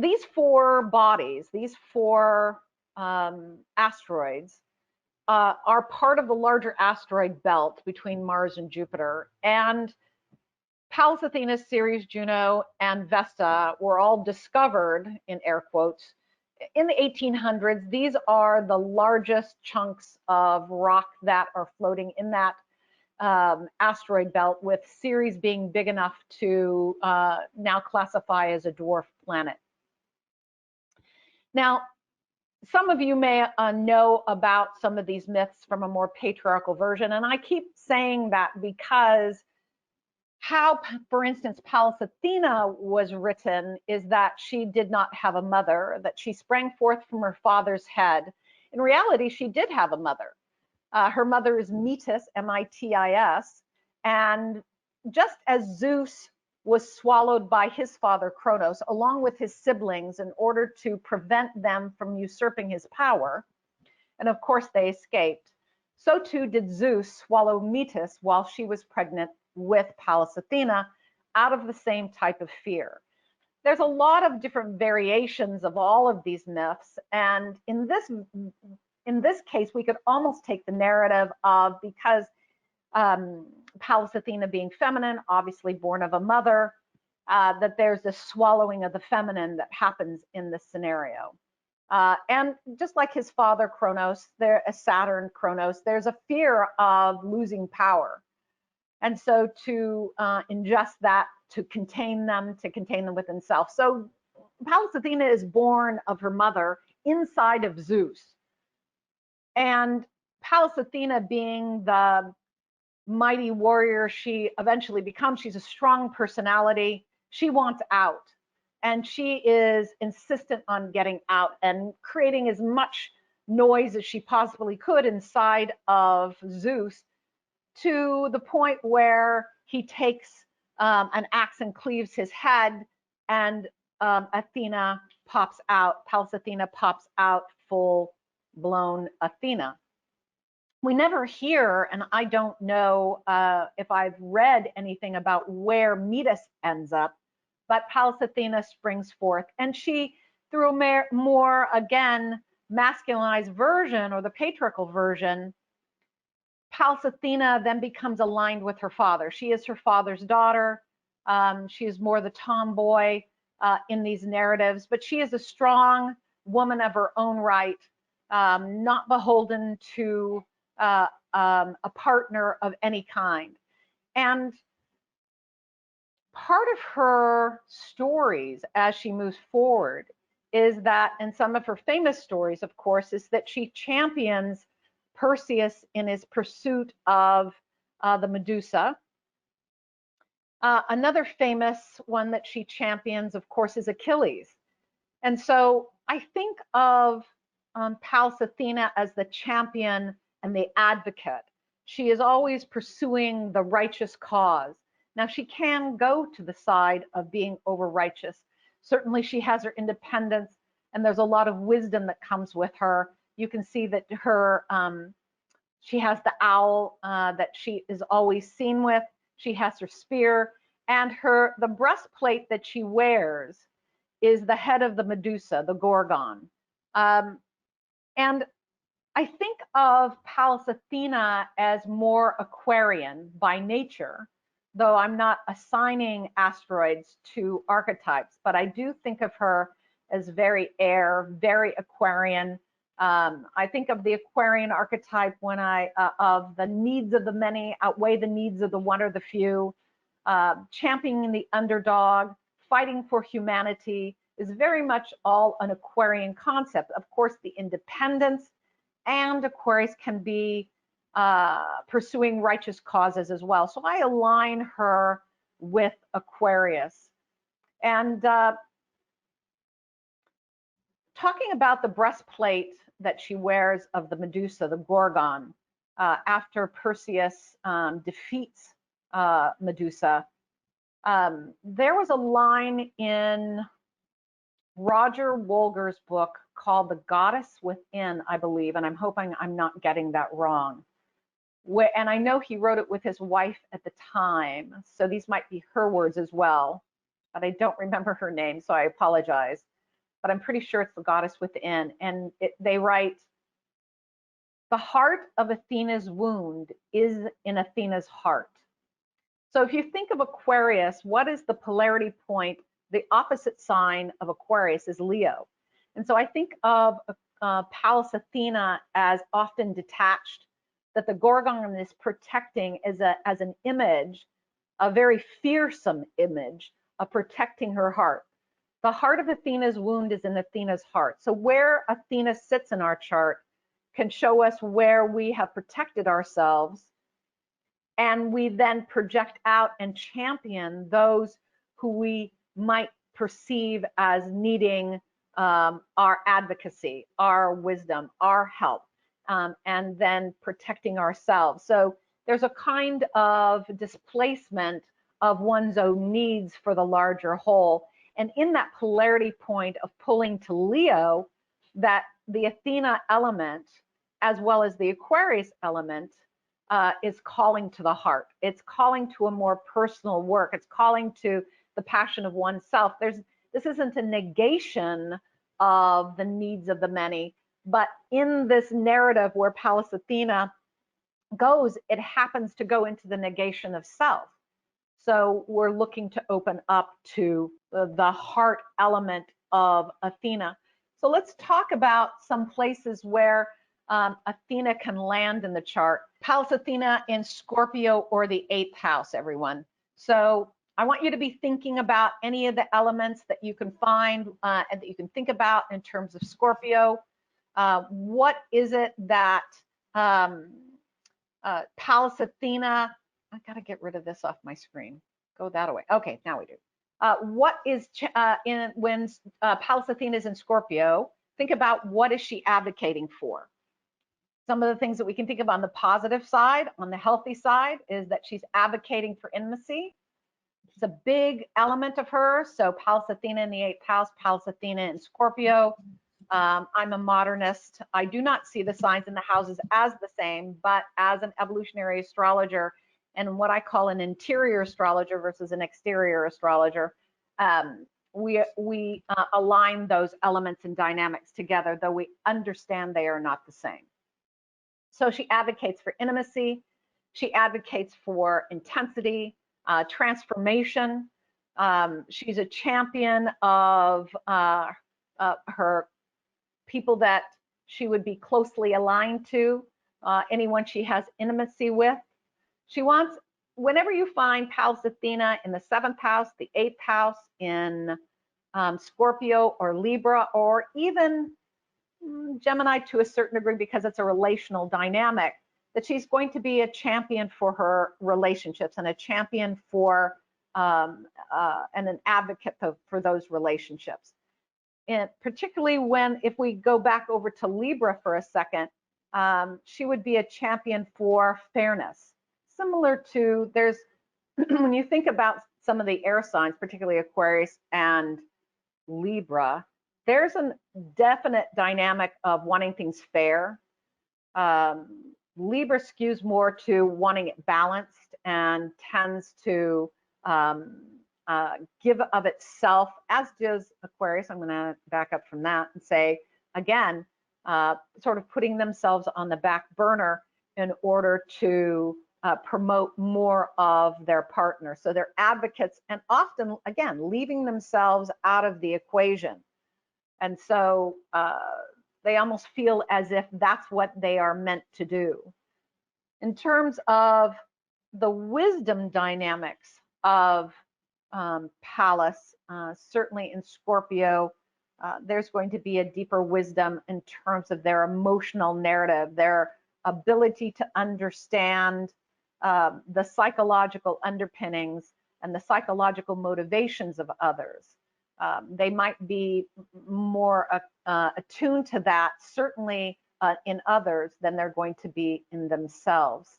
these four bodies, these four asteroids, are part of the larger asteroid belt between Mars and Jupiter. And Pallas, Athena, Ceres, Juno, and Vesta were all discovered, in air quotes, in the 1800s. These are the largest chunks of rock that are floating in that asteroid belt, with Ceres being big enough to now classify as a dwarf planet. Now, some of you may know about some of these myths from a more patriarchal version, and I keep saying that because how, for instance, Pallas Athena was written is that she did not have a mother, that she sprang forth from her father's head. In reality, she did have a mother. Her mother is Metis, M-I-T-I-S, and just as Zeus was swallowed by his father Kronos, along with his siblings, in order to prevent them from usurping his power, and of course they escaped, so too did Zeus swallow Metis while she was pregnant with Pallas Athena, out of the same type of fear. There's a lot of different variations of all of these myths, and in this case, we could almost take the narrative of, because Pallas Athena being feminine, obviously born of a mother, that there's this swallowing of the feminine that happens in this scenario. And just like his father Kronos, Saturn Kronos, there's a fear of losing power. And so to ingest that, to contain them within self. So Pallas Athena is born of her mother inside of Zeus. And Pallas Athena, being the mighty warrior she eventually becomes, she's a strong personality. She wants out, and she is insistent on getting out and creating as much noise as she possibly could inside of Zeus, to the point where he takes an axe and cleaves his head, and Athena pops out. Pallas Athena pops out full-blown Athena. We never hear, and I don't know if I've read anything about where Metis ends up, but Pallas Athena springs forth, and she, through a more, again, masculinized version, or the patriarchal version, Pallas Athena then becomes aligned with her father. She is her father's daughter. She is more the tomboy in these narratives, but she is a strong woman of her own right, not beholden to a partner of any kind. And part of her stories as she moves forward is that, and some of her famous stories, of course, is that she champions Perseus in his pursuit of the Medusa. Another famous one that she champions, of course, is Achilles. And so I think of Pallas Athena as the champion and the advocate. She is always pursuing the righteous cause. Now, she can go to the side of being over righteous. Certainly, she has her independence, and there's a lot of wisdom that comes with her. You can see that her, she has the owl that she is always seen with. She has her spear, and the breastplate that she wears is the head of the Medusa, the Gorgon. And I think of Pallas Athena as more Aquarian by nature, though I'm not assigning asteroids to archetypes, but I do think of her as very air, very Aquarian. I think of the Aquarian archetype when of the needs of the many outweigh the needs of the one or the few. Championing the underdog, fighting for humanity is very much all an Aquarian concept. Of course, the independence, and Aquarius can be pursuing righteous causes as well. So I align her with Aquarius. And talking about the breastplate that she wears of the Medusa, the Gorgon, after Perseus defeats Medusa, there was a line in Roger Wolger's book called The Goddess Within, I believe, and I'm hoping I'm not getting that wrong. And I know he wrote it with his wife at the time, so these might be her words as well, but I don't remember her name, so I apologize. but I'm pretty sure it's the goddess within. And they write, the heart of Athena's wound is in Athena's heart. So if you think of Aquarius, what is the polarity point? The opposite sign of Aquarius is Leo. And so I think of Pallas Athena as often detached, that the Gorgon is protecting as an image, a very fearsome image of protecting her heart. The heart of Athena's wound is in Athena's heart. So where Athena sits in our chart can show us where we have protected ourselves, and we then project out and champion those who we might perceive as needing our advocacy, our wisdom, our help, and then protecting ourselves. So there's a kind of displacement of one's own needs for the larger whole. And in that polarity point of pulling to Leo, that the Athena element, as well as the Aquarius element, is calling to the heart. It's calling to a more personal work. It's calling to the passion of oneself. This isn't a negation of the needs of the many, but in this narrative where Pallas Athena goes, it happens to go into the negation of self. So we're looking to open up to the heart element of Athena. So let's talk about some places where Athena can land in the chart. Pallas Athena in Scorpio or the 8th house, everyone. So I want you to be thinking about any of the elements that you can find and that you can think about in terms of Scorpio. What is it that Pallas Athena, I gotta get rid of this off my screen. Go that away. Okay, now we do. What is when Pallas Athena is in Scorpio? Think about what is she advocating for. Some of the things that we can think of on the positive side, on the healthy side, is that she's advocating for intimacy. It's a big element of her. So Pallas Athena in the 8th house, Pallas Athena in Scorpio. I'm a modernist. I do not see the signs in the houses as the same, but as an evolutionary astrologer and what I call an interior astrologer versus an exterior astrologer, we align those elements and dynamics together, though we understand they are not the same. So she advocates for intimacy. She advocates for intensity, transformation. She's a champion of her people that she would be closely aligned to, anyone she has intimacy with. She wants, whenever you find Pallas Athena in the 7th house, the 8th house, in Scorpio or Libra, or even Gemini to a certain degree, because it's a relational dynamic, that she's going to be a champion for her relationships and a champion for and an advocate for those relationships. And particularly if we go back over to Libra for a second, she would be a champion for fairness. Similar to, when you think about some of the air signs, particularly Aquarius and Libra, there's a definite dynamic of wanting things fair. Libra skews more to wanting it balanced and tends to give of itself, as does Aquarius. I'm going to back up from that and say, again, sort of putting themselves on the back burner in order to promote more of their partner. So they're advocates, and often, again, leaving themselves out of the equation. And so they almost feel as if that's what they are meant to do. In terms of the wisdom dynamics of Pallas, certainly in Scorpio, there's going to be a deeper wisdom in terms of their emotional narrative, their ability to understand the psychological underpinnings and the psychological motivations of others. They might be more attuned to that, certainly in others, than they're going to be in themselves.